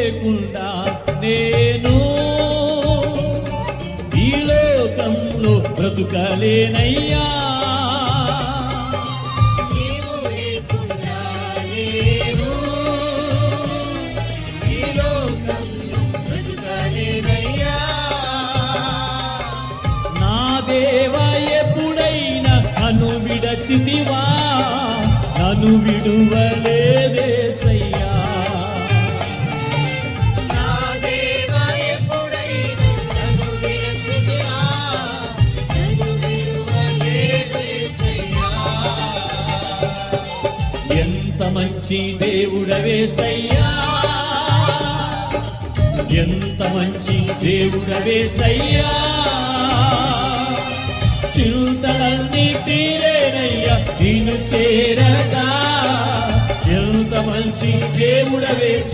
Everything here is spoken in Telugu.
లేకుండా నేను ఈ లోకంలో బ్రతుకలేనయ్యా. నా దేవా ఎప్పుడైనా నన్ను విడచితివా, నన్ను విడువలేదేసయ్యా. ఎంత మంచి దేవుడవేసయ్యా, ఎంత మంచి దేవుడవేసయ్యా. చింతలన్నీ తీరేనయ్యా నిన్ను చేరగా, ఎంత మంచి దేవుడవేసయ్యా.